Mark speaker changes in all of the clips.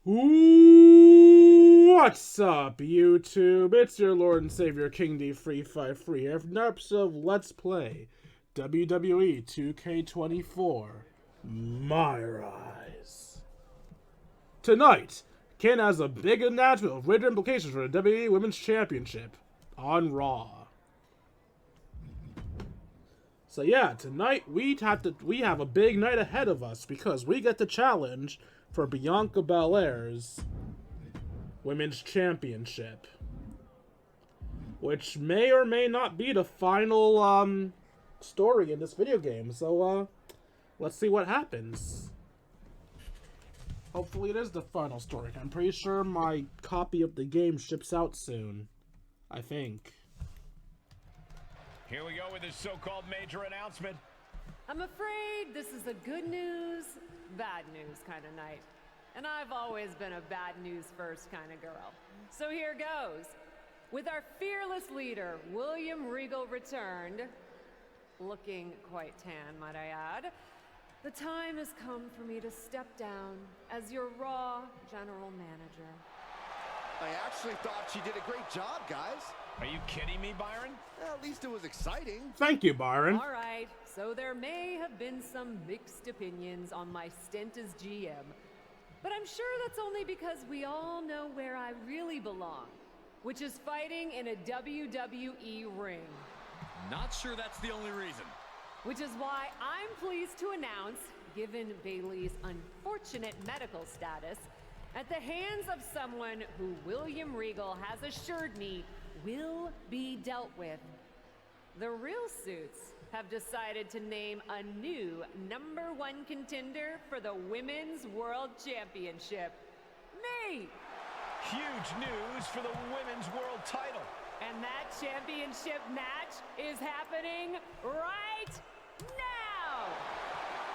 Speaker 1: What's up, YouTube? It's your Lord and Savior, King D353, here for another episode of Let's Play WWE2K24, My Rise. Tonight, Ken has a big announcement with greater implications for the WWE Women's Championship on Raw. So yeah, tonight we have a big night ahead of us because we get the challenge for Bianca Belair's Women's Championship, which may or may not be the final story in this video game. So let's see what happens. Hopefully it is the final story. I'm pretty sure my copy of the game ships out soon. I think.
Speaker 2: Here we go with this so-called major announcement.
Speaker 3: I'm afraid this is a good news, bad news kind of night. And I've always been a bad news first kind of girl. So here goes. With our fearless leader, William Regal returned, looking quite tan, might I add, the time has come for me to step down as your Raw General Manager.
Speaker 4: I actually thought she did a great job, guys.
Speaker 2: Are you kidding me, Byron?
Speaker 4: At least it was exciting.
Speaker 1: Thank you, Byron.
Speaker 3: All right, so there may have been some mixed opinions on my stint as GM. But I'm sure that's only because we all know where I really belong, which is fighting in a WWE ring.
Speaker 5: Not sure that's the only reason.
Speaker 3: Which is why I'm pleased to announce, given Bayley's unfortunate medical status, at the hands of someone who William Regal has assured me will be dealt with, the Real Suits have decided to name a new #1 contender for the Women's World Championship. Me!
Speaker 2: Huge news for the Women's World title.
Speaker 3: And that championship match is happening right now!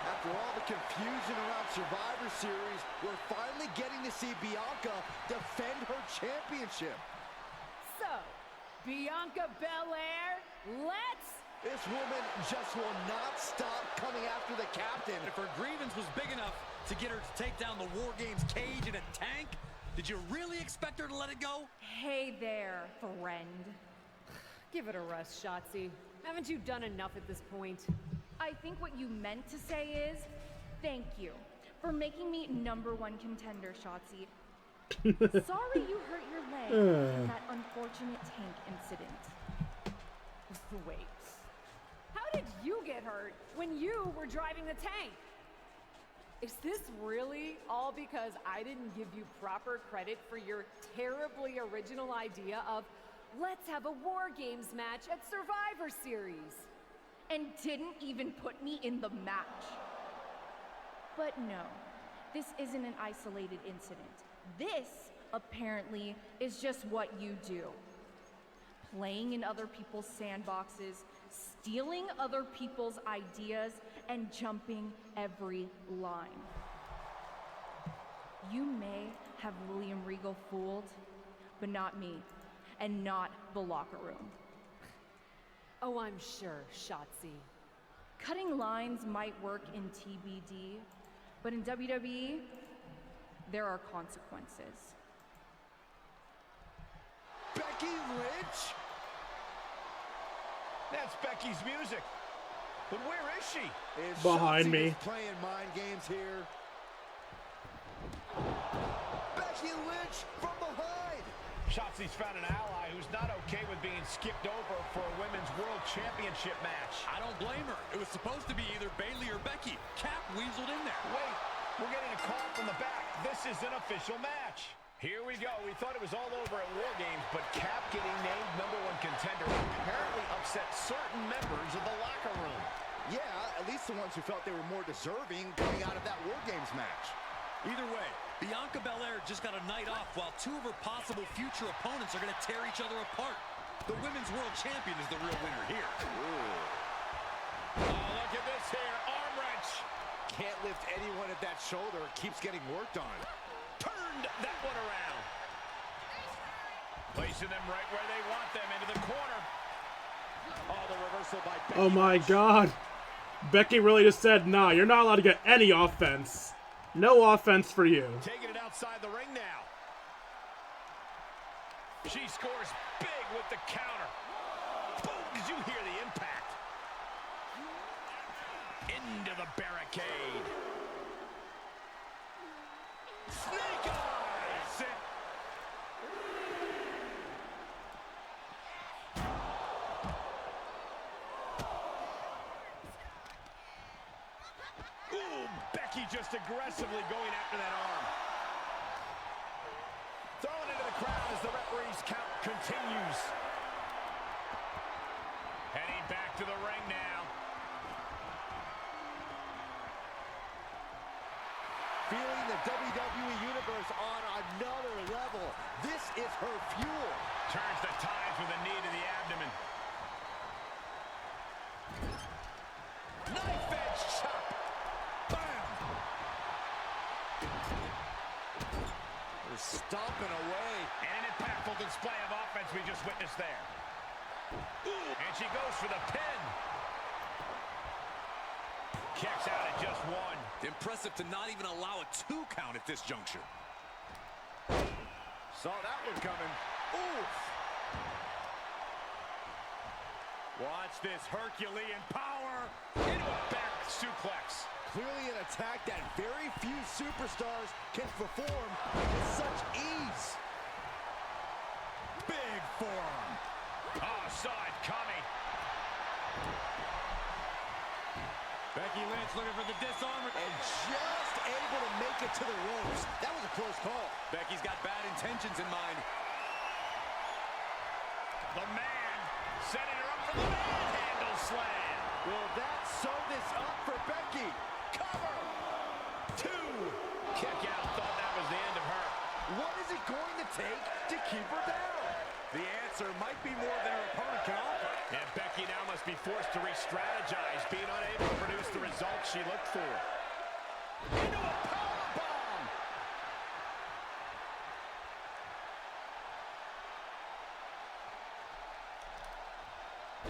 Speaker 4: After all the confusion around Survivor Series, we're finally getting to see Bianca defend her championship.
Speaker 3: So, Bianca Belair, let's...
Speaker 4: This woman just will not stop coming after the captain.
Speaker 5: If her grievance was big enough to get her to take down the War Games cage in a tank, did you really expect her to let it go?
Speaker 6: Hey there, friend.
Speaker 3: Give it a rest, Shotzi. Haven't you done enough at this point?
Speaker 6: I think what you meant to say is, thank you for making me #1 contender, Shotzi. Sorry you hurt your leg in that unfortunate tank incident.
Speaker 3: Wait. How did you get hurt when you were driving the tank? Is this really all because I didn't give you proper credit for your terribly original idea of let's have a War Games match at Survivor Series?
Speaker 6: And didn't even put me in the match. But no, this isn't an isolated incident. This, apparently, is just what you do. Playing in other people's sandboxes, stealing other people's ideas, and jumping every line. You may have William Regal fooled, but not me, and not the locker room.
Speaker 3: Oh, I'm sure, Shotzi.
Speaker 6: Cutting lines might work in TBD, but in WWE, there are consequences.
Speaker 4: Becky Lynch?
Speaker 2: That's Becky's music. But where is she?
Speaker 4: Is
Speaker 1: Behind
Speaker 4: Shotzi
Speaker 1: me.
Speaker 4: just playing mind games here? Becky Lynch from behind.
Speaker 2: Shotzi's found an ally who's not okay with being skipped over for a Women's World Championship match.
Speaker 5: I don't blame her. It was supposed to be either Bayley or Becky. Cap weaseled in there.
Speaker 2: Wait, we're getting a call from the back. This is an official match. Here we go. We thought it was all over at War Games, but Cap getting named #1 contender apparently upset certain members of the locker room.
Speaker 4: Yeah, at least the ones who felt they were more deserving coming out of that War Games match.
Speaker 5: Either way, Bianca Belair just got a night off while two of her possible future opponents are going to tear each other apart. The Women's World Champion is the real winner here.
Speaker 2: Oh, look at this here. Arm wrench.
Speaker 4: Can't lift anyone at that shoulder. Keeps getting worked on.
Speaker 2: Turned that one around. Placing them right where they want them, into the corner. Oh, the reversal by Becky.
Speaker 1: Oh my god. Becky really just said, nah, you're not allowed to get any offense. No offense for you.
Speaker 2: Taking it outside the ring She scores big with the counter. Boom! Did you hear the impact? Into the barricade. Snake eyes! Ooh, Becky just aggressively going after that arm. Thrown into the crowd as the referee's count continues. Heading back to the ring now.
Speaker 4: Feeling the WWE Universe on another level. This is her fuel.
Speaker 2: Turns the tides with a knee to the abdomen. Knife edge chop. Bam!
Speaker 4: They're stomping away.
Speaker 2: And an impactful display of offense we just witnessed there. And she goes for the pin. Kicks out at just one.
Speaker 5: Impressive to not even allow a 2 count at this juncture.
Speaker 2: Saw that one coming. Oof. Watch this Herculean power. Into a back suplex.
Speaker 4: Clearly an attack that very few superstars can perform with such ease.
Speaker 2: Big forearm. Oh, saw it coming. Becky Lynch looking for the disarm.
Speaker 4: And just able to make it to the ropes. That was a close call.
Speaker 5: Becky's got bad intentions in mind.
Speaker 2: The man setting her up for the manhandle slam.
Speaker 4: Will that sew this up for Becky?
Speaker 2: Cover. 2. Kick out. Thought that was the end of her.
Speaker 4: What is it going to take to keep her down?
Speaker 2: The answer might be more than her opponent can offer. And Becky now must be forced to re-strategize, being unable to produce the results she looked for. Into a powerbomb!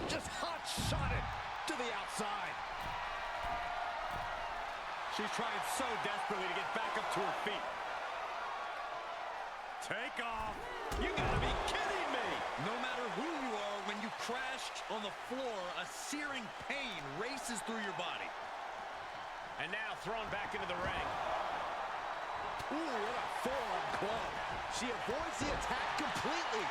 Speaker 2: Just hot-shotted to the outside. She's trying so desperately to get back up to her feet. Take off. You gotta be kidding me.
Speaker 5: No matter who you are, when you crash on the floor, a searing pain races through your body.
Speaker 2: And now thrown back into the ring.
Speaker 4: Ooh, what a forearm club. She avoids the attack completely.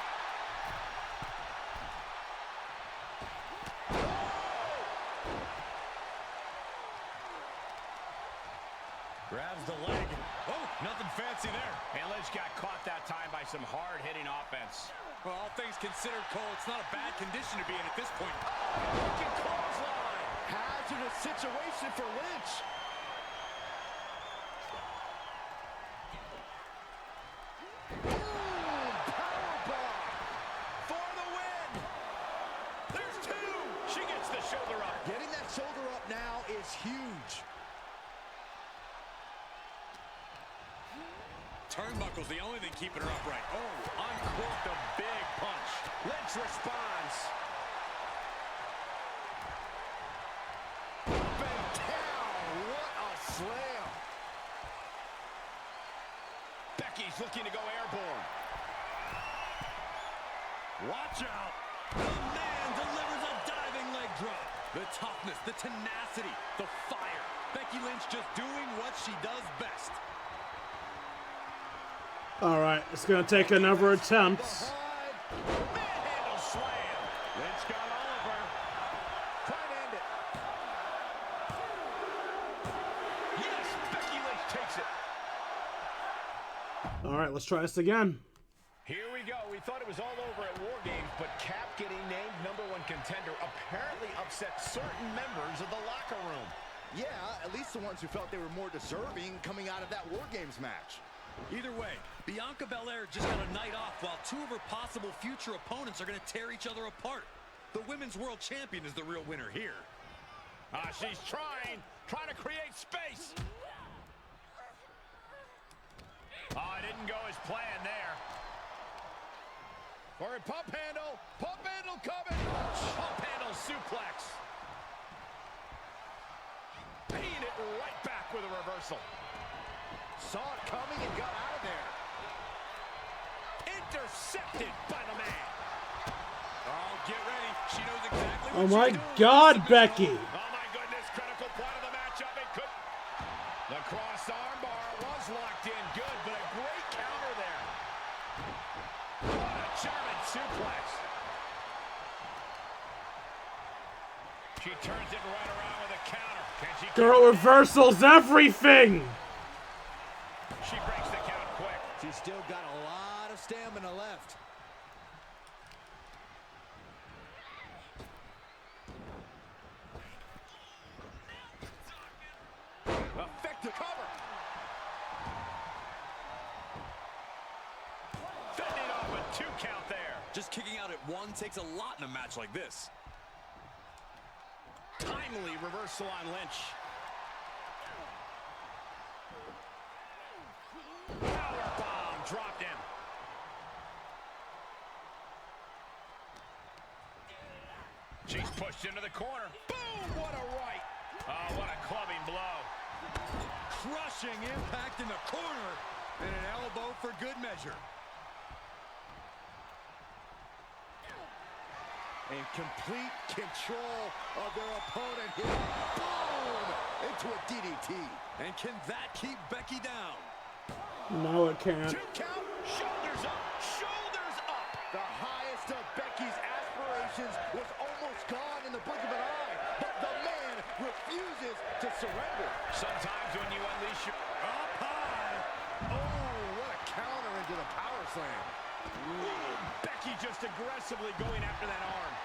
Speaker 2: Grabs the leg. Oh, nothing fancy there. And Lynch got caught that time by some hard-hitting offense.
Speaker 5: Well, all things considered, Cole, it's not a bad condition to be in at this point.
Speaker 2: Looking clothesline.
Speaker 4: Hazardous situation for Lynch. Boom! Powerbomb.
Speaker 2: For the win. There's 2. She gets the shoulder up.
Speaker 4: Getting that shoulder up now is huge.
Speaker 5: Turnbuckle's the only thing keeping her upright.
Speaker 2: Oh, uncorked a big punch. Lynch responds.
Speaker 4: Up and down. What a slam.
Speaker 2: Becky's looking to go airborne. Watch out.
Speaker 5: The man delivers a diving leg drop. The toughness, the tenacity, the fire. Becky Lynch just doing what she does best.
Speaker 1: All right, it's gonna take another attempt.
Speaker 2: Manhandle slam. Lynch got all of her.
Speaker 4: Try and end it.
Speaker 2: Yes, Becky Lynch takes it.
Speaker 1: All right, let's try this again.
Speaker 2: Here we go. We thought it was all over at War Games, but Cap getting named #1 contender apparently upset certain members of the locker room.
Speaker 4: Yeah, at least the ones who felt they were more deserving coming out of that War Games match.
Speaker 5: Either way, Bianca Belair just got a night off while 2 of her possible future opponents are going to tear each other apart. The Women's World Champion is the real winner here.
Speaker 2: She's trying to create space. Oh, it didn't go as planned there. For a pump handle coming. Pump handle suplex. Paying it right back with a reversal.
Speaker 4: Saw it coming and got out of there.
Speaker 2: Into Intercepted by the man. Oh, get ready. She knows exactly
Speaker 1: Oh
Speaker 2: what
Speaker 1: my
Speaker 2: she's doing.
Speaker 1: God, Becky.
Speaker 2: Oh my goodness, critical point of the matchup. It could. The cross armbar was locked in. Good, but a great counter there. What a German suplex. She turns it right around with a counter. Can she
Speaker 1: Girl reversals everything.
Speaker 2: She breaks the count quick.
Speaker 4: She's still got a lot of stamina left.
Speaker 2: Effective cover. Fending off a 2 count there.
Speaker 5: Just kicking out at 1 takes a lot in a match like this.
Speaker 2: Timely reversal on Lynch. Powerbomb dropped him. She's pushed into the corner. Boom! What a right. Oh, what a clubbing blow.
Speaker 5: Crushing impact in the corner. And an elbow for good measure.
Speaker 4: In complete control of their opponent here. Boom! Into a DDT.
Speaker 5: And can that keep Becky down?
Speaker 1: No, it can't.
Speaker 2: 2 count. Shoulders up. Shoulders up.
Speaker 4: The highest of Becky's aspirations was almost gone in the blink of an eye. But the man refuses to surrender.
Speaker 2: Sometimes when you unleash your...
Speaker 4: Up high. Oh, what a counter into the power slam.
Speaker 2: Ooh, Becky just aggressively going after that arm.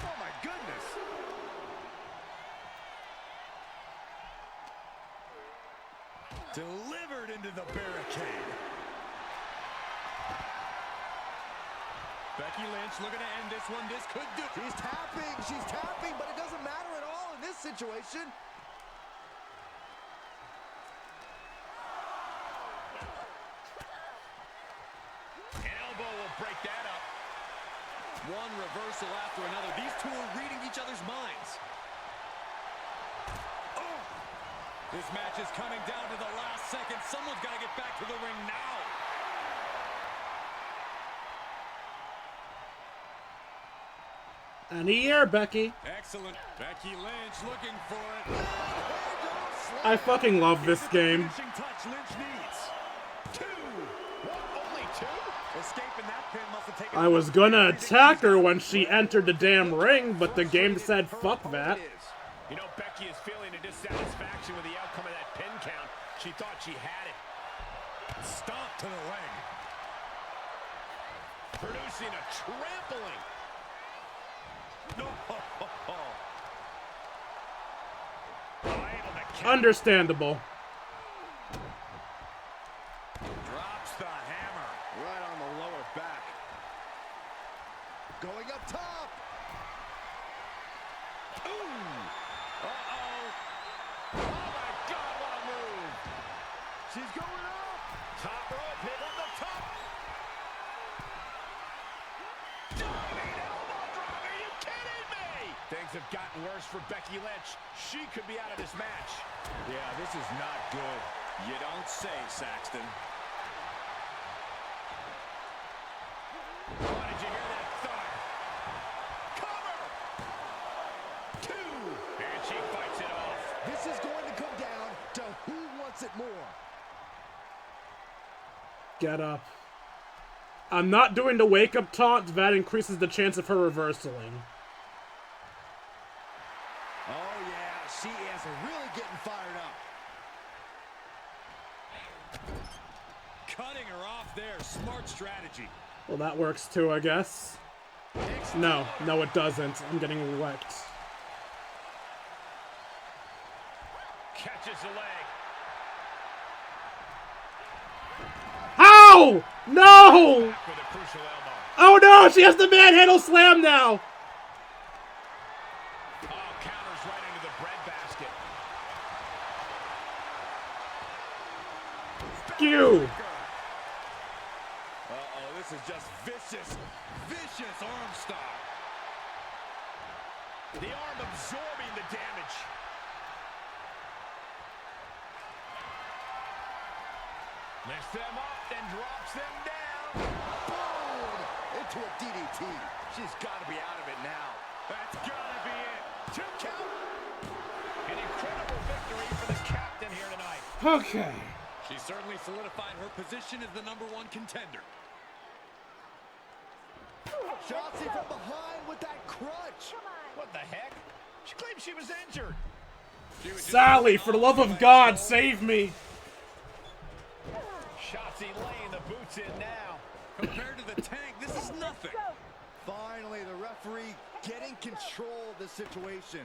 Speaker 4: Oh my goodness.
Speaker 5: Delivered into the barricade. Becky Lynch looking to end this one. This could do.
Speaker 4: She's tapping, but it doesn't matter at all in this situation.
Speaker 2: An elbow will break that up.
Speaker 5: One reversal after another. These two are reading each other's minds. Oh! This match is coming down to the last second. Someone's got to get back to the ring now.
Speaker 1: Any year, Becky.
Speaker 5: Excellent. Becky Lynch looking for it.
Speaker 1: I fucking love this game.
Speaker 5: Finishing touch Lynch needs.
Speaker 2: 2. What? Only 2?
Speaker 5: Escaping that pin must have taken...
Speaker 1: I was gonna attack her when she entered the damn ring, but the game said fuck that.
Speaker 2: You know, Becky is feeling a dissatisfaction with the outcome of that pin count. She thought she had it.
Speaker 5: Stomp to the leg.
Speaker 2: Producing a trampling.
Speaker 5: No.
Speaker 1: Understandable.
Speaker 5: Drops the hammer.
Speaker 4: Right on the lower back. Going up top.
Speaker 2: Ooh. Uh-oh. Oh, my God, what a move.
Speaker 4: She's going up.
Speaker 2: Top rope hit on the top. Diving elbow drop. Are you kidding me? Things have gotten worse for Becky Lynch. She could be out of this match.
Speaker 5: Yeah, this is not good. You don't say, Saxton.
Speaker 2: Oh, did you hear that thud? Cover! 2. And she fights it off.
Speaker 4: This is going to come down to who wants it more.
Speaker 1: Get up. I'm not doing the wake-up taunt. That increases the chance of her reversaling.
Speaker 4: Oh, yeah. She is really getting fired up.
Speaker 5: Cutting her off there. Smart strategy.
Speaker 1: Well, that works too, I guess. No, it doesn't. I'm getting wrecked.
Speaker 2: Catches the leg.
Speaker 1: How? No!
Speaker 2: With a crucial elbow.
Speaker 1: Oh no, she has the manhandle slam now!
Speaker 2: Oh, counters right into the breadbasket.
Speaker 1: Skew!
Speaker 5: Uh-oh, this is just vicious arm star.
Speaker 2: The arm absorbing the damage. Lifts them up, then drops them down.
Speaker 4: Boom! Into a DDT. She's got to be out of it now.
Speaker 2: That's gotta be it. 2 count. An incredible victory for the captain here tonight.
Speaker 1: Okay.
Speaker 5: She certainly solidified her position as the #1 contender.
Speaker 4: Shotzi from behind with that crutch.
Speaker 2: What the heck? She claimed she was injured.
Speaker 1: Sally, for the love of God, save me.
Speaker 2: Shotzi laying the boots in now.
Speaker 5: Compared to the tank, this is nothing.
Speaker 4: Finally, the referee getting control of the situation.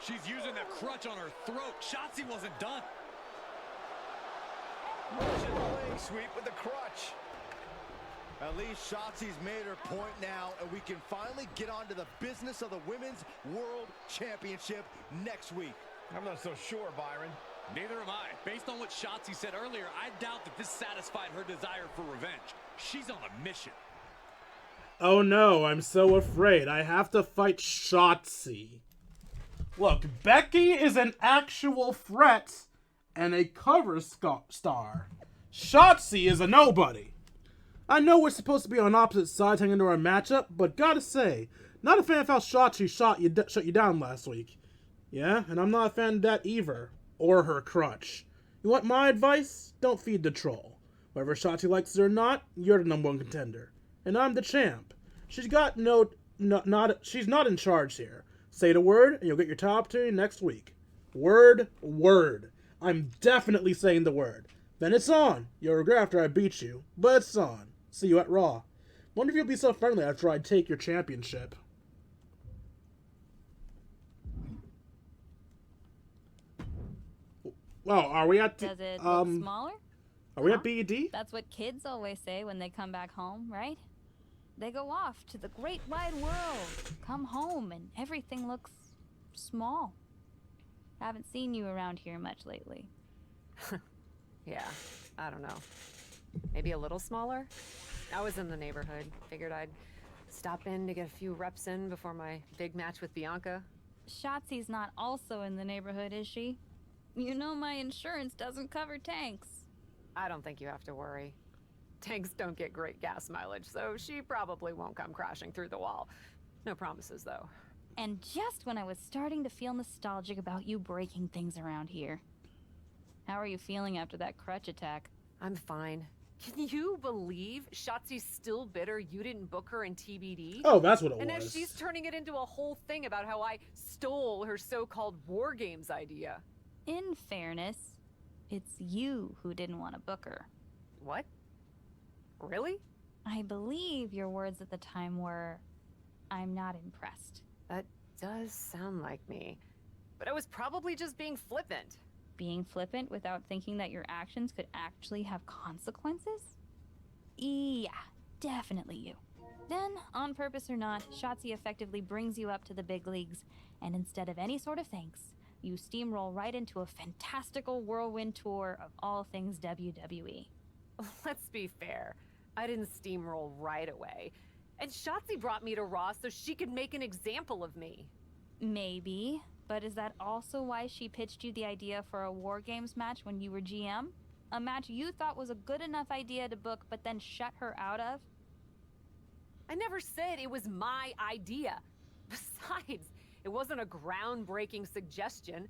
Speaker 5: She's using that crutch on her throat. Shotzi wasn't done.
Speaker 2: Russian leg sweep with the crutch.
Speaker 4: At least Shotzi's made her point now, and we can finally get on to the business of the Women's World Championship next week.
Speaker 2: I'm not so sure, Byron.
Speaker 5: Neither am I. Based on what Shotzi said earlier, I doubt that this satisfied her desire for revenge. She's on a mission.
Speaker 1: Oh no, I'm so afraid. I have to fight Shotzi. Look, Becky is an actual threat and a cover star. Shotzi is a nobody. I know we're supposed to be on opposite sides heading into our matchup, but gotta say, not a fan of how Shotzi shut you down last week. Yeah, and I'm not a fan of that either. Or her crutch. You want my advice? Don't feed the troll. Whether Shotzi likes it or not, you're the #1 contender. And I'm the champ. She's got she's not in charge here. Say the word, and you'll get your top opportunity next week. Word. I'm definitely saying the word. Then it's on. You'll regret after I beat you, but it's on. See you at Raw. Wonder if you'll be so friendly after I take your championship. Well, are we at...
Speaker 7: Does it look smaller?
Speaker 1: Are we at BED?
Speaker 7: That's what kids always say when they come back home, right? They go off to the great wide world, come home, and everything looks small. Haven't seen you around here much lately.
Speaker 3: Yeah, I don't know. Maybe a little smaller? I was in the neighborhood. Figured I'd stop in to get a few reps in before my big match with Bianca.
Speaker 7: Shotzi's not also in the neighborhood, is she? You know my insurance doesn't cover tanks.
Speaker 3: I don't think you have to worry. Tanks don't get great gas mileage, so she probably won't come crashing through the wall. No promises, though.
Speaker 7: And just when I was starting to feel nostalgic about you breaking things around here. How are you feeling after that crutch attack?
Speaker 3: I'm fine. Can you believe Shotzi's still bitter you didn't book her in TBD?
Speaker 1: Oh, that's what it
Speaker 3: and
Speaker 1: was.
Speaker 3: now she's turning it into a whole thing about how I stole her so-called War Games idea.
Speaker 7: In fairness, it's you who didn't want to book her.
Speaker 3: What? Really?
Speaker 7: I believe your words at the time were, "I'm not impressed."
Speaker 3: That does sound like me. But I was probably just being flippant.
Speaker 7: Being flippant without thinking that your actions could actually have consequences? Yeah, definitely you. Then, on purpose or not, Shotzi effectively brings you up to the big leagues, and instead of any sort of thanks, you steamroll right into a fantastical whirlwind tour of all things WWE.
Speaker 3: Let's be fair. I didn't steamroll right away. And Shotzi brought me to Raw so she could make an example of me.
Speaker 7: Maybe, but is that also why she pitched you the idea for a War Games match when you were GM? A match you thought was a good enough idea to book but then shut her out of?
Speaker 3: I never said it was my idea. Besides, it wasn't a groundbreaking suggestion,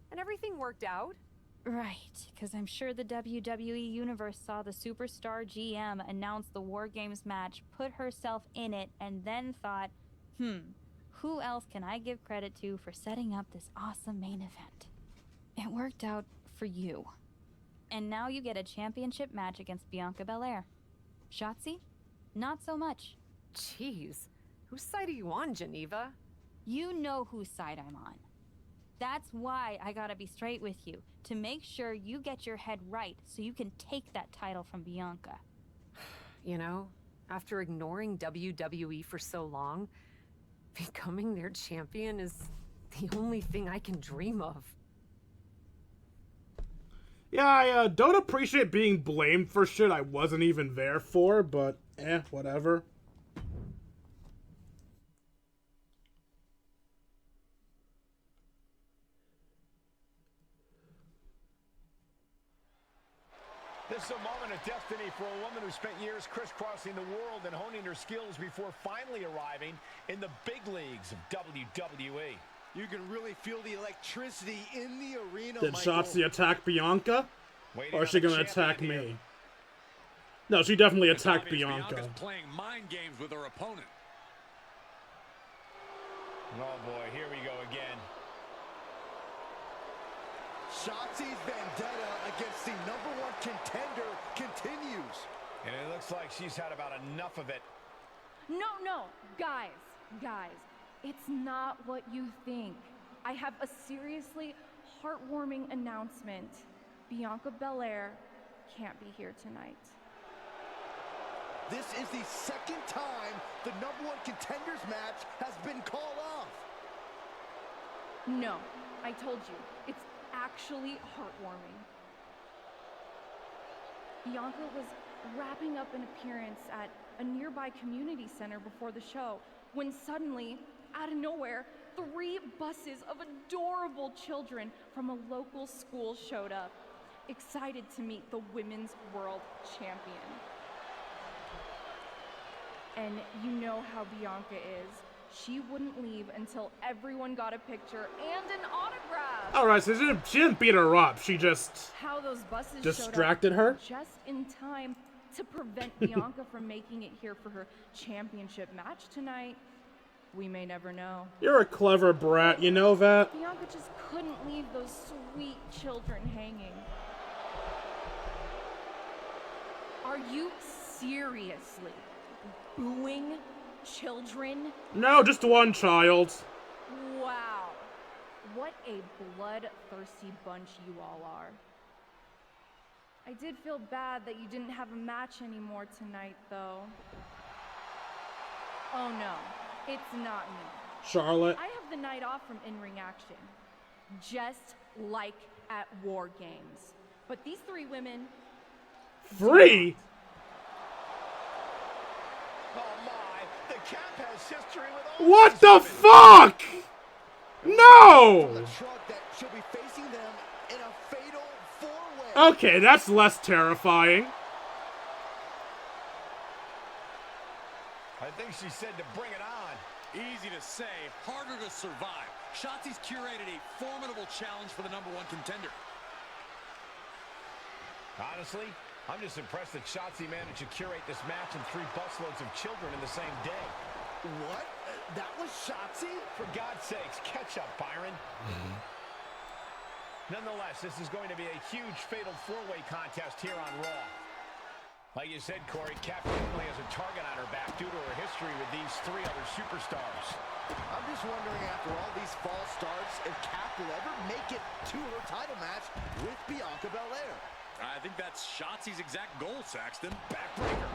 Speaker 3: and everything worked out.
Speaker 7: Right, because I'm sure the WWE Universe saw the superstar GM announce the War Games match, put herself in it, and then thought, who else can I give credit to for setting up this awesome main event? It worked out for you. And now you get a championship match against Bianca Belair. Shotzi? Not so much.
Speaker 3: Jeez, whose side are you on, Geneva?
Speaker 7: You know whose side I'm on. That's why I gotta be straight with you, to make sure you get your head right so you can take that title from Bianca.
Speaker 3: You know, after ignoring WWE for so long, becoming their champion is the only thing I can dream of.
Speaker 1: Yeah, I don't appreciate being blamed for shit I wasn't even there for, but whatever.
Speaker 2: This is a moment of destiny for a woman who spent years crisscrossing the world and honing her skills before finally arriving in the big leagues of WWE.
Speaker 4: You can really feel the electricity in the arena,
Speaker 1: Did
Speaker 4: Michael.
Speaker 1: Shotzi attack Bianca?
Speaker 2: Waiting
Speaker 1: Or is
Speaker 2: on
Speaker 1: she
Speaker 2: the
Speaker 1: gonna attack
Speaker 2: champion
Speaker 1: me?
Speaker 2: here.
Speaker 1: No, she definitely
Speaker 5: It's
Speaker 1: attacked
Speaker 5: obvious
Speaker 1: Bianca.
Speaker 5: Bianca's playing mind games with her opponent.
Speaker 2: Oh boy, here we go again.
Speaker 4: Shotzi's vendetta against the #1 contender continues.
Speaker 2: And it looks like she's had about enough of it.
Speaker 6: No, guys, it's not what you think. I have a seriously heartwarming announcement. Bianca Belair can't be here tonight.
Speaker 4: This is the second time the #1 contenders match has been called off.
Speaker 6: No, I told you, it's actually heartwarming. Bianca was wrapping up an appearance at a nearby community center before the show when suddenly, out of nowhere, 3 buses of adorable children from a local school showed up, excited to meet the Women's World Champion. And you know how Bianca is. She wouldn't leave until everyone got a picture and an autograph.
Speaker 1: Alright, so she didn't beat her up. She just
Speaker 6: How those buses
Speaker 1: distracted
Speaker 6: showed
Speaker 1: her?
Speaker 6: up just in time to prevent Bianca from making it here for her championship match tonight. We may never know.
Speaker 1: You're a clever brat, you know that?
Speaker 6: Bianca just couldn't leave those sweet children hanging. Are you seriously booing children?
Speaker 1: No, just one child.
Speaker 6: Wow. What a bloodthirsty bunch you all are. I did feel bad that you didn't have a match anymore tonight, though. Oh no, it's not me.
Speaker 1: Charlotte.
Speaker 6: I have the night off from in-ring action, just like at War Games. But these 3 women...
Speaker 1: Free?
Speaker 2: Oh my, the Cap has history with all
Speaker 1: What
Speaker 2: these
Speaker 1: the
Speaker 2: women.
Speaker 1: fuck?
Speaker 4: From
Speaker 1: No!
Speaker 4: the truck that she'll be facing them in a fatal 4-way.
Speaker 1: Okay, that's less terrifying.
Speaker 2: I think she said to bring it on.
Speaker 5: Easy to say, harder to survive. Shotzi's curated a formidable challenge for the #1 contender.
Speaker 2: Honestly, I'm just impressed that Shotzi managed to curate this match and 3 busloads of children in the same day.
Speaker 4: What? That was Shotzi?
Speaker 2: For God's sakes, catch up, Byron. Nonetheless, this is going to be a huge fatal 4-way contest here on Raw. Like you said, Corey, Cap definitely has a target on her back due to her history with these 3 other superstars.
Speaker 4: I'm just wondering, after all these false starts, if Cap will ever make it to her title match with Bianca Belair.
Speaker 5: I think that's Shotzi's exact goal, Saxton.
Speaker 2: Backbreaker.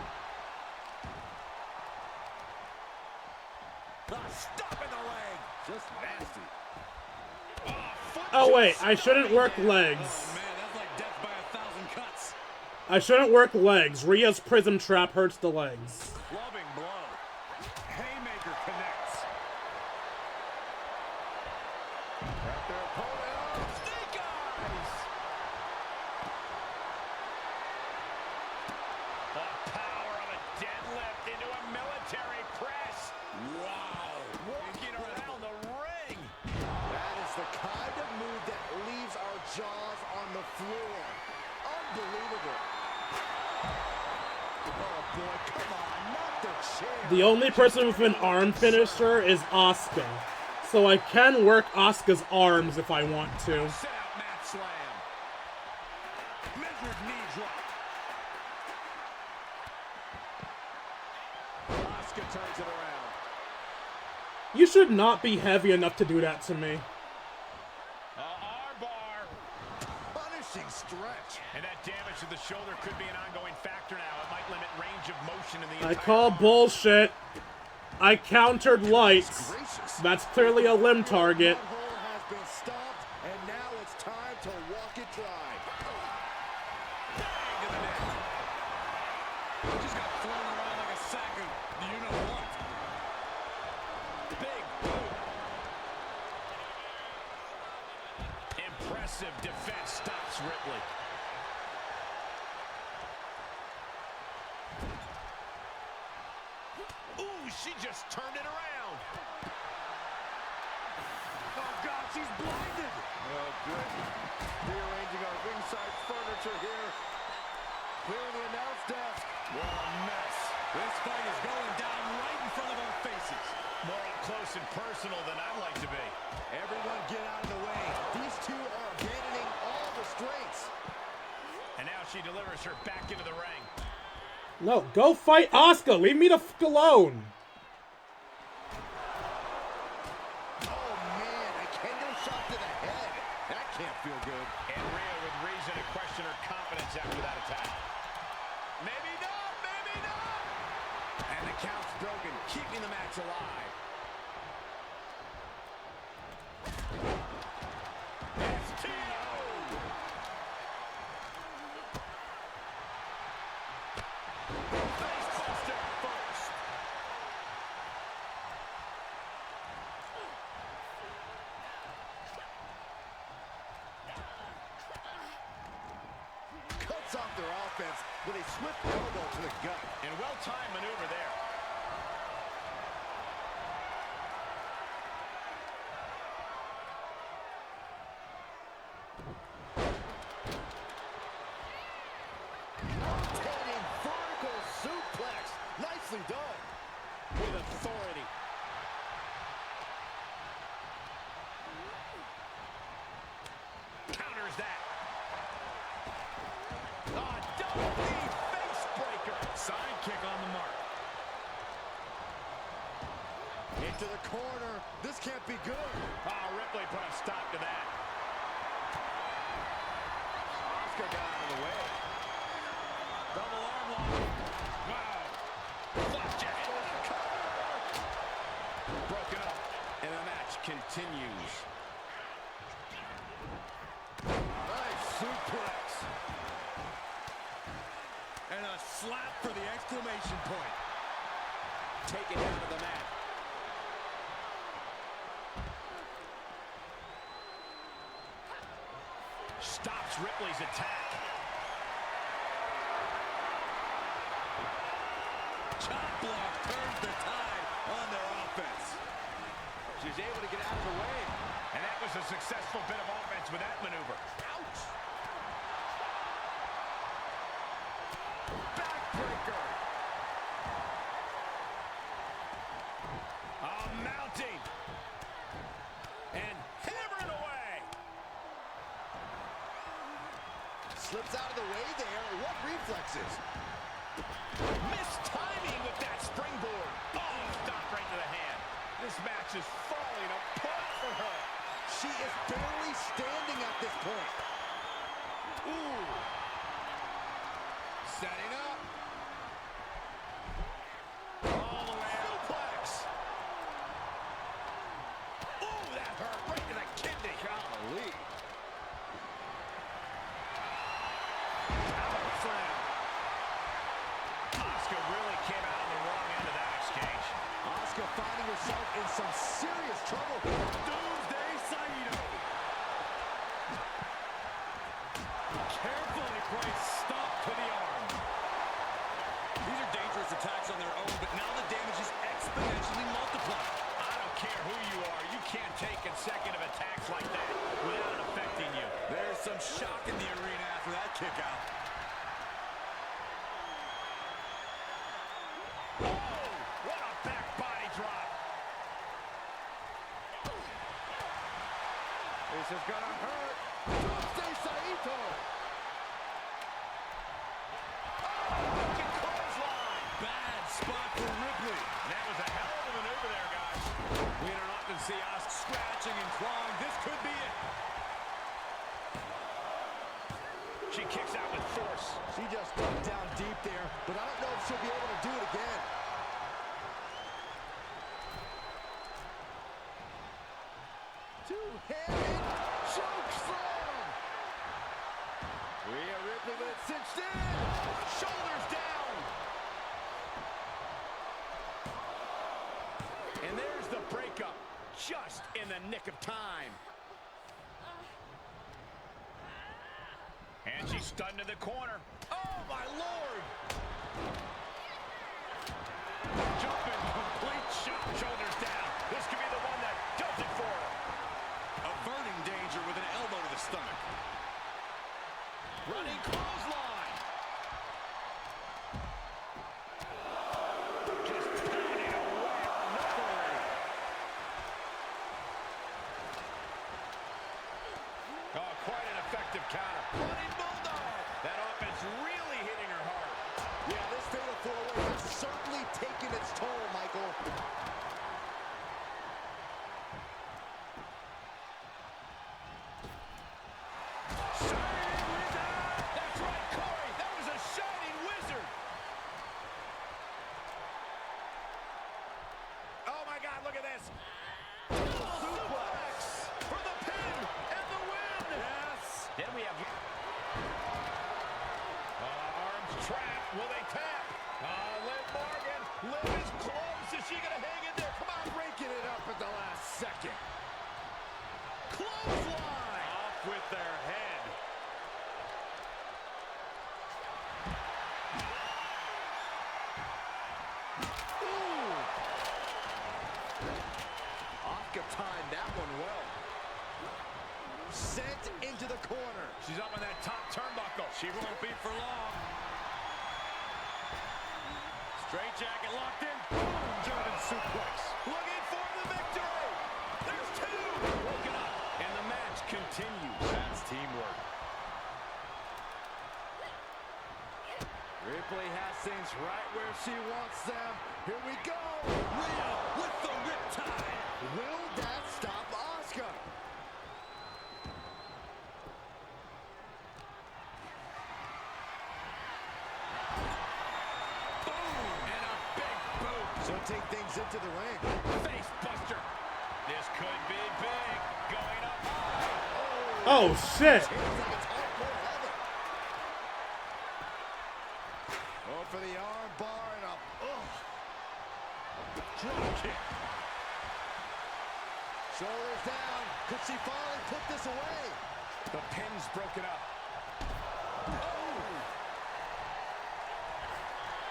Speaker 5: Stop in the leg.
Speaker 2: Just nasty.
Speaker 1: Oh wait, I shouldn't work legs.
Speaker 5: Oh man, that's like death by 1,000 cuts.
Speaker 1: I shouldn't work legs. Rhea's prism trap hurts the legs.
Speaker 5: Clubbing blow. Haymaker connects.
Speaker 2: Wrap their opponent up. Snake eyes. The power of a deadlift into a military press.
Speaker 5: Wow.
Speaker 2: Walking around the ring.
Speaker 4: That is the kind of move that leaves our jaws on the floor. Unbelievable. Oh boy, come on, not the chair.
Speaker 1: The only person with an arm finisher is Asuka. So I can work Asuka's arms if I want to.
Speaker 5: Set out mat slam. Measured knee drop.
Speaker 2: Asuka turns it around.
Speaker 1: You should not be heavy enough to do that to me.
Speaker 2: Armbar.
Speaker 4: Punishing stretch.
Speaker 2: And that damage to the shoulder could be an ongoing factor now. It might limit range of motion in the
Speaker 1: I
Speaker 2: entire
Speaker 1: call bullshit. I countered lights.
Speaker 4: Gracious.
Speaker 1: That's clearly a limb target.
Speaker 4: That hole has been stopped, and now it's time to walk it dry.
Speaker 5: Bang to the neck. Just got thrown around like a sack of you know what.
Speaker 2: big boot. Impressive defense stops Ripley. she just turned it around.
Speaker 4: Oh, God, she's blinded. Oh, good. Rearranging our ringside furniture here. Clearing the announce desk.
Speaker 5: What a mess. This fight is going down right in front of our faces.
Speaker 2: More up close and personal than I'd like to be.
Speaker 4: Everyone get out of the way. These two are abandoning all restraints.
Speaker 2: And now she delivers her back into the ring.
Speaker 1: No, go fight Asuka. Leave me the fuck alone.
Speaker 4: Oh, man, a kendo shot to the head. That can't feel good.
Speaker 2: And Rhea with reason to question her confidence after that attack. Maybe not, maybe not.
Speaker 4: And the count's broken, keeping the match alive. Off their offense with a swift elbow to the gut.
Speaker 2: And well-timed maneuver there.
Speaker 4: Rotating vertical suplex. Nicely done. With authority.
Speaker 2: Counters that. Double knee face breaker.
Speaker 5: Sidekick on the mark.
Speaker 4: Into the corner. This can't be good.
Speaker 2: Oh, Ripley put a stop to that.
Speaker 4: Asuka got out of the way.
Speaker 5: Double arm lock.
Speaker 2: Wow. Flapjack. Broken up.
Speaker 4: And the match continues. Nice suplex.
Speaker 5: And a slap for the exclamation point.
Speaker 4: Taken down to the mat.
Speaker 2: Stops Ripley's attack.
Speaker 5: Chop block turns the tide on their offense.
Speaker 4: She's able to get out of the way.
Speaker 2: And that was a successful bit of offense with that maneuver.
Speaker 4: Ouch. Backbreaker.
Speaker 2: Mounting. And hammering away.
Speaker 4: Slips out of the way there. What reflexes?
Speaker 2: Missed timing with that springboard. Oh, stop right to the hand. This match is falling apart for her.
Speaker 4: She is barely standing at this point. Ooh. Setting up.
Speaker 2: All the way out. Suplex. Ooh, that hurt right to the kidney.
Speaker 4: Golly.
Speaker 2: Power slam. Asuka really came out on the wrong end of that exchange.
Speaker 4: Asuka finding herself in some serious trouble.
Speaker 5: Doomsday Saito. Carefully priced stop to the arm. These are dangerous attacks on their own, but now the damage is exponentially multiplied.
Speaker 2: I don't care who you are. You can't take consecutive attacks like that without it affecting you.
Speaker 5: There's some shock in the arena after that kick out.
Speaker 2: Oh, what a back body drop.
Speaker 4: This is gonna hurt. Doomsday Saito.
Speaker 2: Looking clothesline.
Speaker 5: Bad spot for Ripley.
Speaker 2: That was a hell of a maneuver there, guys.
Speaker 5: We don't often see Asuka scratching and clawing. This could be it.
Speaker 2: She kicks out with force.
Speaker 4: She just ducked down deep there, but I don't know if she'll be able to do it again. Two-handed choke slam. Rhea Ripley with it cinched in.
Speaker 2: Shoulders down. And there's the breakup, just in the nick of time. And she's stunned in the corner. Oh, my Lord! Jumping Shoulders down. This could be the one that does it for her.
Speaker 5: Averting danger with an elbow to the stomach.
Speaker 2: Running clothesline. Just pounding away at the knuckle already. Oh, quite an effective counter. Running bulldog. That offense really hitting her hard.
Speaker 4: Yeah, this fatal four-way has certainly taken its toll, Michael.
Speaker 2: Shining Wizard! That's right, Corey. That was a shining wizard. Oh my God, look at this. Suplex for the pin and the win. Yes. Then we have arms trapped. Will they tap? Liv Morgan. Liv is close. Is she gonna hang in there? Come on,
Speaker 4: Breaking it up at the last second.
Speaker 2: clothesline. Off with their head.
Speaker 4: Asuka timed that one well. Sent into the corner.
Speaker 2: She's up on that top turnbuckle.
Speaker 5: She won't be for long. Straight jacket locked in.
Speaker 2: Boom, German suplex. Looking for the victory. There's two. Woken up, and the match continues. That's teamwork.
Speaker 4: Ripley has things right where she wants them. Here we go.
Speaker 5: Rhea with the riptide.
Speaker 4: Will that stop Asuka?
Speaker 2: And a big boot.
Speaker 4: She'll take things into the ring.
Speaker 2: Face buster. This could be big. Going up high.
Speaker 1: Oh, shit.
Speaker 4: Seems like it's hardcore heaven. Oh, for the arm bar and a
Speaker 2: Drop kick.
Speaker 4: shoulders down. Could she finally put this away?
Speaker 2: The pin's broken up.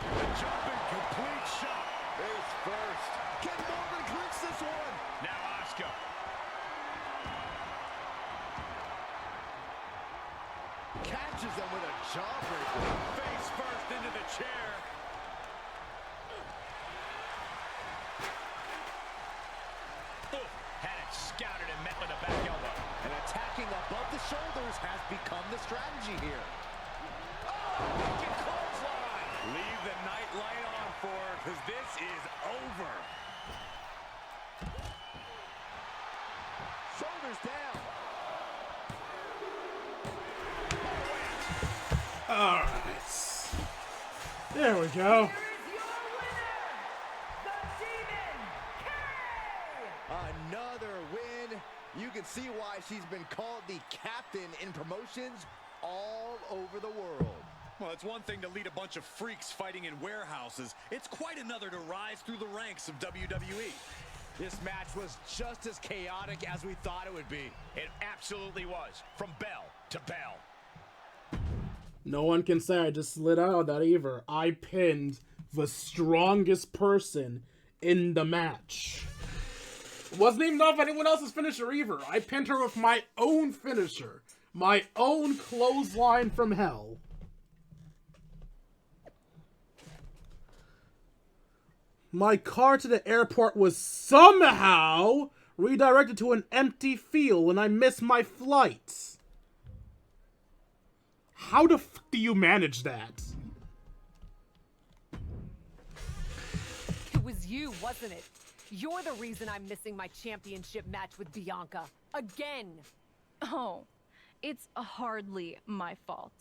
Speaker 2: The jumping complete shot.
Speaker 4: Face first. Can Morgan clinch this one?
Speaker 2: Now Asuka.
Speaker 4: Catches them with a jawbreaker.
Speaker 2: Face first into the chair. Ooh, had it scouted and met with a back elbow.
Speaker 4: And attacking above the shoulders has become the strategy here.
Speaker 2: Wicked clothesline. Leave the night light on for her, because this is over.
Speaker 4: Shoulders down.
Speaker 1: All right. There we go.
Speaker 4: Another win. You can see why she's been called the captain in promotions all over the world.
Speaker 5: Well, it's one thing to lead a bunch of freaks fighting in warehouses. It's quite another to rise through the ranks of WWE.
Speaker 4: This match was just as chaotic as we thought it would be.
Speaker 2: It absolutely was, from bell to bell.
Speaker 1: No one can say I just slid out of that either. I pinned the strongest person in the match. Wasn't even off anyone else's finisher either. I pinned her with my own finisher. My own clothesline from hell. My car to the airport was somehow redirected to an empty field and I missed my flight. How the f do you manage that?
Speaker 3: It was you, wasn't it? You're the reason I'm missing my championship match with Bianca. Again!
Speaker 6: Oh, it's hardly my fault.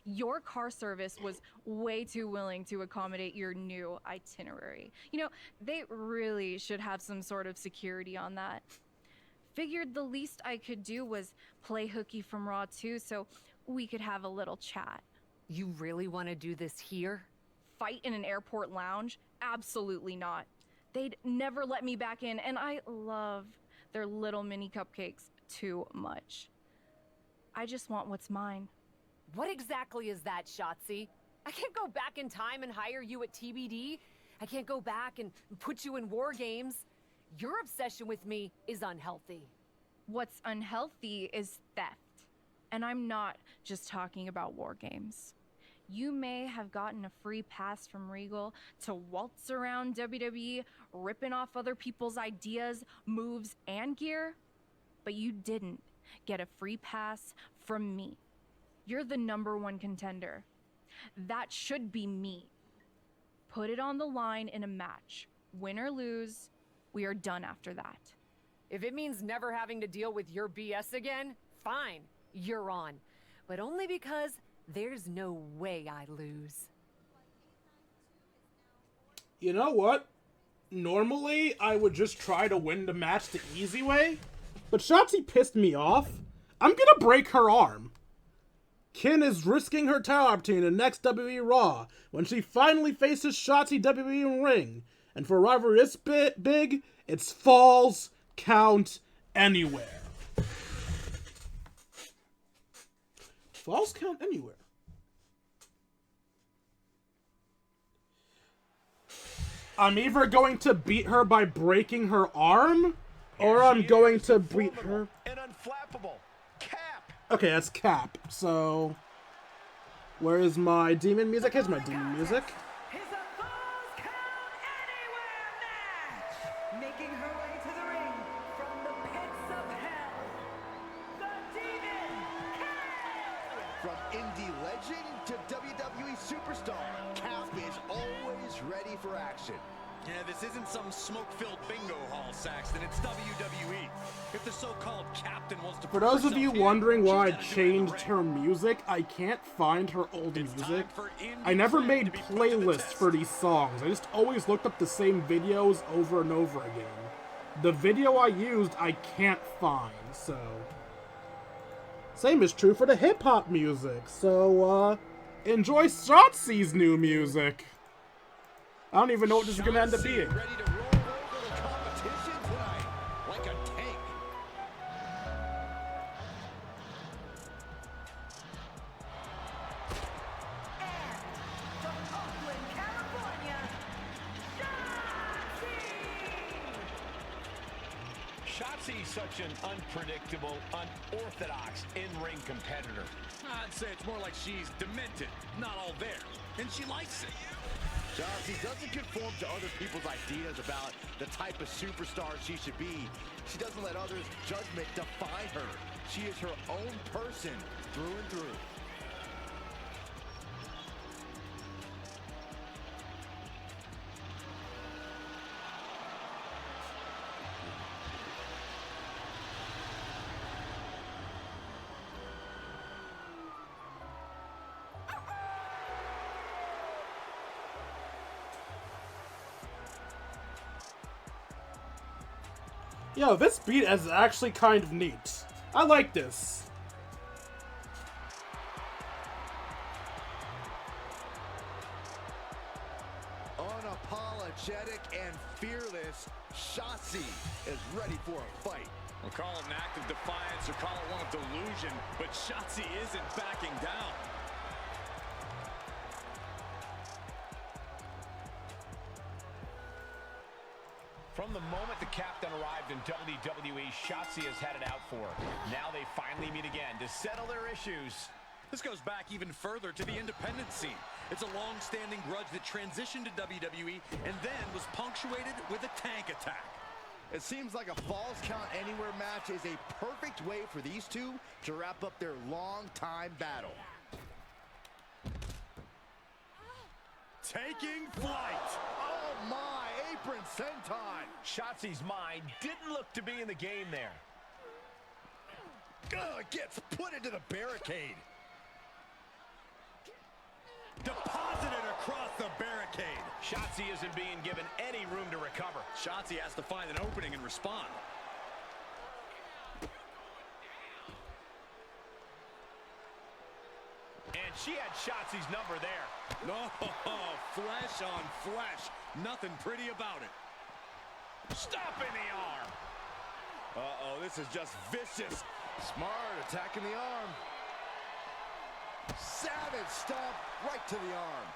Speaker 6: Your car service was way too willing to accommodate your new itinerary. You know, they really should have some sort of security on that. Figured the least I could do was play hooky from Raw 2 so we could have a little chat.
Speaker 3: You really want to do this here?
Speaker 6: Fight in an airport lounge? Absolutely not. They'd never let me back in, and I love their little mini cupcakes too much. I just want what's mine.
Speaker 3: What exactly is that, Shotzi? I can't go back in time and hire you at TBD. I can't go back and put you in war games. Your obsession with me is unhealthy.
Speaker 6: What's unhealthy is theft. And I'm not just talking about war games. You may have gotten a free pass from Regal to waltz around WWE, ripping off other people's ideas, moves, and gear, but you didn't get a free pass from me. You're the #1 contender. That should be me. Put it on the line in a match. Win or lose, we are done after that.
Speaker 3: If it means never having to deal with your BS again, fine, you're on. But only because there's no way I lose.
Speaker 1: You know what? Normally, I would just try to win the match the easy way, but Shotzi pissed me off. I'm gonna break her arm. Kin is risking her title opportunity in the next WWE Raw when she finally faces Shotzi WWE in ring. And for a rivalry this big, it's Falls Count Anywhere. Falls Count Anywhere. I'm either going to beat her by breaking her arm, or I'm going to beat her.
Speaker 2: And unflappable. Cap.
Speaker 1: Okay, that's Cap. So, where is my demon music? Here's my demon music.
Speaker 8: Is a Falls Count Anywhere match! Making her way to the ring from the pits of hell, the Demon Cap!
Speaker 4: From indie legend to WWE superstar, Cap is always ready for action.
Speaker 5: Yeah, this isn't some smoke-filled bingo hall, Saxton. It's WWE. If the so-called captain wants to...
Speaker 1: For those of you wondering why I changed her music, I can't find her old music. I never made playlists for these songs. I just always looked up the same videos over and over again. The video I used, I can't find, so... Same is true for the hip-hop music, so, enjoy Shotzi's new music. I don't even know what this is gonna end up being.
Speaker 4: Ready to roll over the competition tonight like a tank.
Speaker 8: And from Oakland, California, Shotzi!
Speaker 2: Shotzi's such an unpredictable, unorthodox in-ring competitor.
Speaker 5: I'd say it's more like she's demented, not all there. And she likes it.
Speaker 4: Shotzi doesn't conform to other people's ideas about the type of superstar she should be. She doesn't let others' judgment define her. She is her own person through and through.
Speaker 1: Yo, this beat is actually kind of neat. I like this.
Speaker 4: Unapologetic and fearless, Shotzi is ready for a fight.
Speaker 5: We'll call it an act of defiance or call it one of delusion, but Shotzi isn't backing down.
Speaker 2: From the moment the captain arrived in WWE, Shotzi has had it out for her. Now they finally meet again to settle their issues.
Speaker 5: This goes back even further to the independent scene. It's a long-standing grudge that transitioned to WWE and then was punctuated with a tank attack.
Speaker 4: It seems like a Falls Count Anywhere match is a perfect way for these two to wrap up their long-time battle.
Speaker 5: Taking flight.
Speaker 4: Oh my, apron senton.
Speaker 2: Shotzi's mind didn't look to be in the game there.
Speaker 4: Gets put into the barricade.
Speaker 5: Deposited across the barricade.
Speaker 2: Shotzi isn't being given any room to recover.
Speaker 5: Shotzi has to find an opening and respond.
Speaker 2: And she had Shotzi's number there.
Speaker 5: No, flesh on flesh. Nothing pretty about it.
Speaker 2: Stop in the arm.
Speaker 4: Uh-oh, this is just vicious. Smart attacking the arm. Savage stomp right to the arm.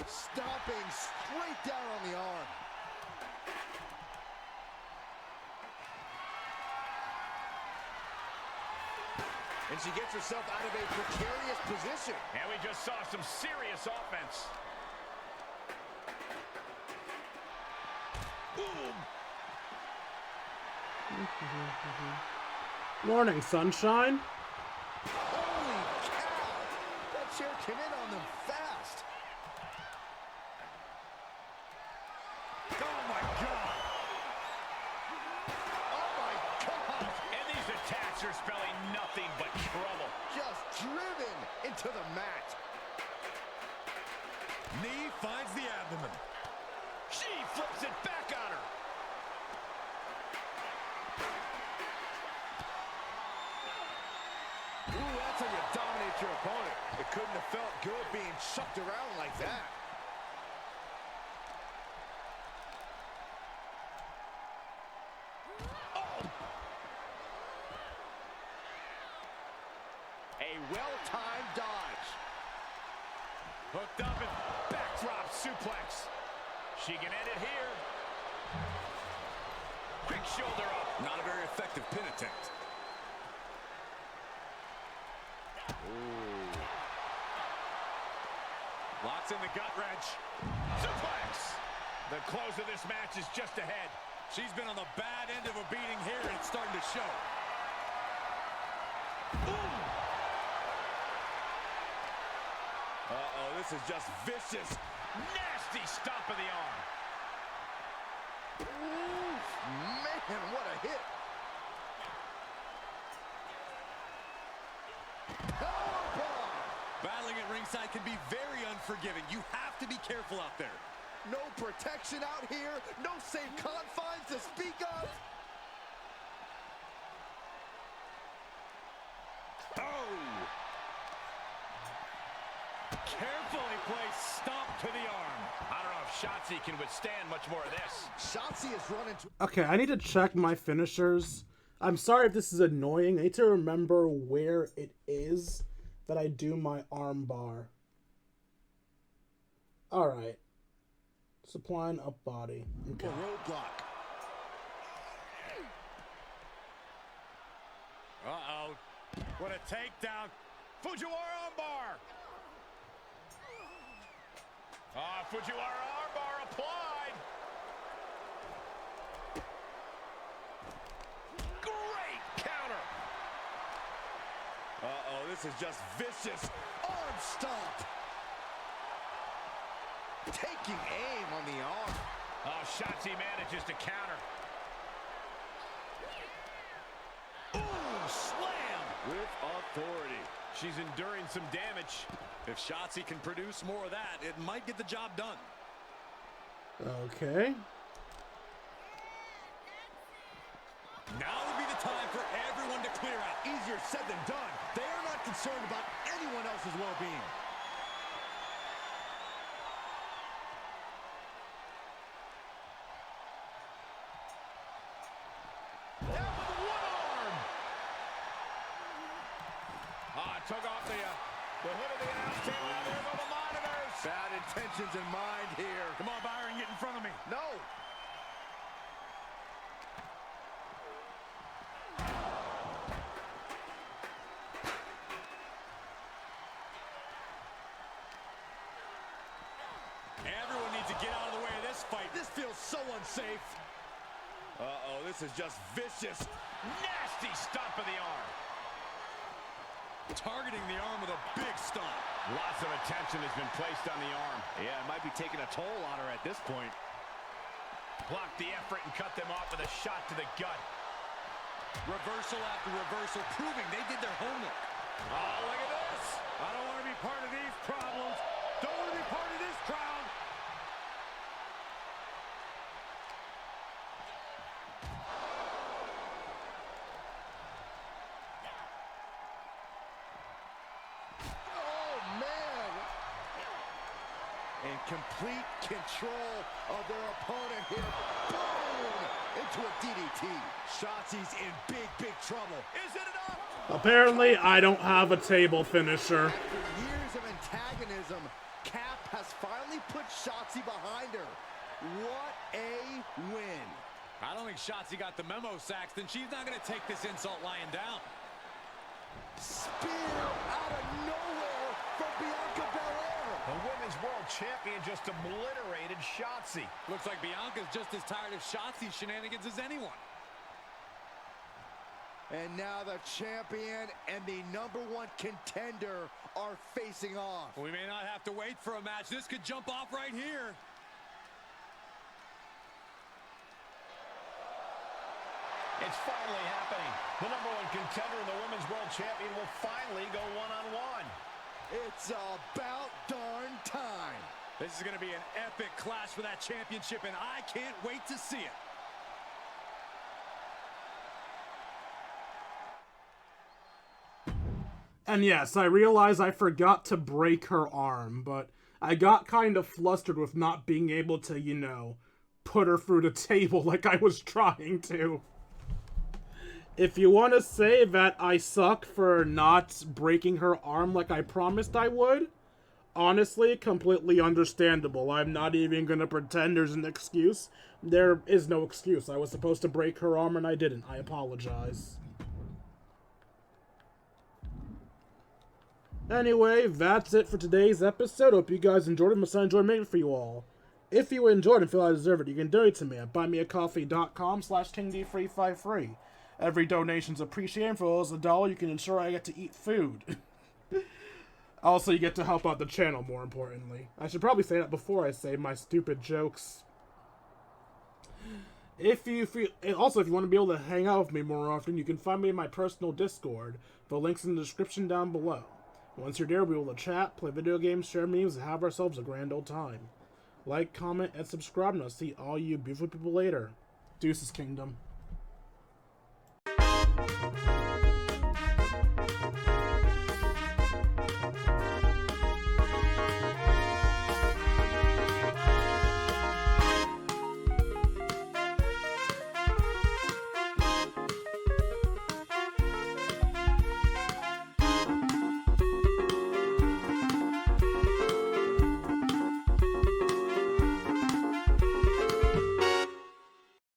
Speaker 4: Stomping straight down on the arm. And she gets herself out of a precarious position.
Speaker 2: And we just saw some serious offense. Boom!
Speaker 1: Morning, sunshine.
Speaker 4: Holy cow! That chair came in on them fast.
Speaker 2: Oh my God!
Speaker 4: Oh my God!
Speaker 2: And these attacks are spelling nothing but trouble.
Speaker 4: Just driven into the mat.
Speaker 5: Knee finds the abdomen.
Speaker 2: She flips it back on her.
Speaker 4: Ooh, that's how you dominate your opponent. It couldn't have felt good being chucked around like that. Oh! A well-timed dodge.
Speaker 2: Hooked up and backdrop suplex. She can end it here. Quick shoulder up.
Speaker 5: Not a very effective pin attempt.
Speaker 2: Ooh.
Speaker 5: Locks in the gut wrench.
Speaker 2: Suplex. The close of this match is just ahead.
Speaker 5: She's been on the bad end of a beating here, and it's starting to show.
Speaker 4: Uh-oh, this is just vicious.
Speaker 2: Nasty stomp of the arm.
Speaker 4: Ooh, man, what a hit. Powerbomb.
Speaker 5: Battling at ringside can be very unforgiving. You have to be careful out there.
Speaker 4: No protection out here. No safe confines to speak of.
Speaker 2: Oh! Carefully placed stomp to the arm. I don't know if Shotzi can withstand much more of this.
Speaker 4: Shotzi has run into...
Speaker 1: Okay, I need to check my finishers. I'm sorry if this is annoying. I need to remember where it is that I do my arm bar. Alright. Supplying up body. Okay.
Speaker 4: A roadblock.
Speaker 2: Uh-oh. What a takedown. Fujiwara armbar. Fujiwara armbar applied. Great counter.
Speaker 4: Uh-oh, this is just vicious. Arm stomp. Taking aim on the arm.
Speaker 2: Oh, Shotzi manages to counter. Ooh, slam!
Speaker 4: With authority.
Speaker 2: She's enduring some damage.
Speaker 5: If Shotzi can produce more of that, it might get the job done.
Speaker 1: Okay.
Speaker 5: Now would be the time for everyone to clear out.
Speaker 4: Easier said than done. They are not concerned about anyone else's well-being.
Speaker 2: Down with one arm. Took off the hood of the announce table. Now there go the monitors.
Speaker 4: Bad intentions in mind here.
Speaker 2: Come on, Byron, get in front of me.
Speaker 4: No.
Speaker 5: Everyone needs to get out of the way of this fight.
Speaker 4: This feels so unsafe. Uh-oh, this is just vicious.
Speaker 2: Nasty stomp of the arm.
Speaker 5: Targeting the arm with a big stomp.
Speaker 2: Lots of attention has been placed on the arm.
Speaker 4: Yeah, it might be taking a toll on her at this point.
Speaker 2: Blocked the effort and cut them off with a shot to the gut.
Speaker 5: Reversal after reversal, proving they did their homework.
Speaker 2: Oh, look at this. I don't want to be part of these problems. Don't want to be part of this crowd.
Speaker 4: Oh, man. In complete control of their opponent here. Boom! Into a DDT. Shotzi's in big, big trouble.
Speaker 2: Is it enough?
Speaker 1: Apparently, I don't have a table finisher.
Speaker 4: After years of antagonism, Cap has finally put Shotzi behind her. What a win.
Speaker 5: I don't think Shotzi got the memo, Saxton. She's not going to take this insult lying down.
Speaker 4: Spear out of nowhere from Bianca Belair.
Speaker 2: The Women's World Champion just obliterated Shotzi.
Speaker 5: Looks like Bianca's just as tired of Shotzi's shenanigans as anyone.
Speaker 4: And now the champion and the #1 contender are facing off.
Speaker 5: We may not have to wait for a match. This could jump off right here.
Speaker 2: It's finally happening. The #1 contender and the Women's World Champion will finally go one-on-one.
Speaker 4: It's about darn time.
Speaker 5: This is going to be an epic clash for that championship, and I can't wait to see it.
Speaker 1: And yes, I realize I forgot to break her arm, but I got kind of flustered with not being able to, you know, put her through the table like I was trying to. If you want to say that I suck for not breaking her arm like I promised I would, honestly, completely understandable. I'm not even going to pretend there's an excuse. There is no excuse. I was supposed to break her arm and I didn't. I apologize. Anyway, that's it for today's episode. Hope you guys enjoyed it. Must I enjoy making it for you all. If you enjoyed and feel I deserve it, you can donate to me at buymeacoffee.com/KingD353. Every donation's appreciated. For as $1, you can ensure I get to eat food. Also, you get to help out the channel, more importantly. I should probably say that before I say my stupid jokes. If you want to be able to hang out with me more often, you can find me in my personal Discord. The link's in the description down below. Once you're there, we'll be able to chat, play video games, share memes, and have ourselves a grand old time. Like, comment, and subscribe, and I'll see all you beautiful people later. Deuces, Kingdom.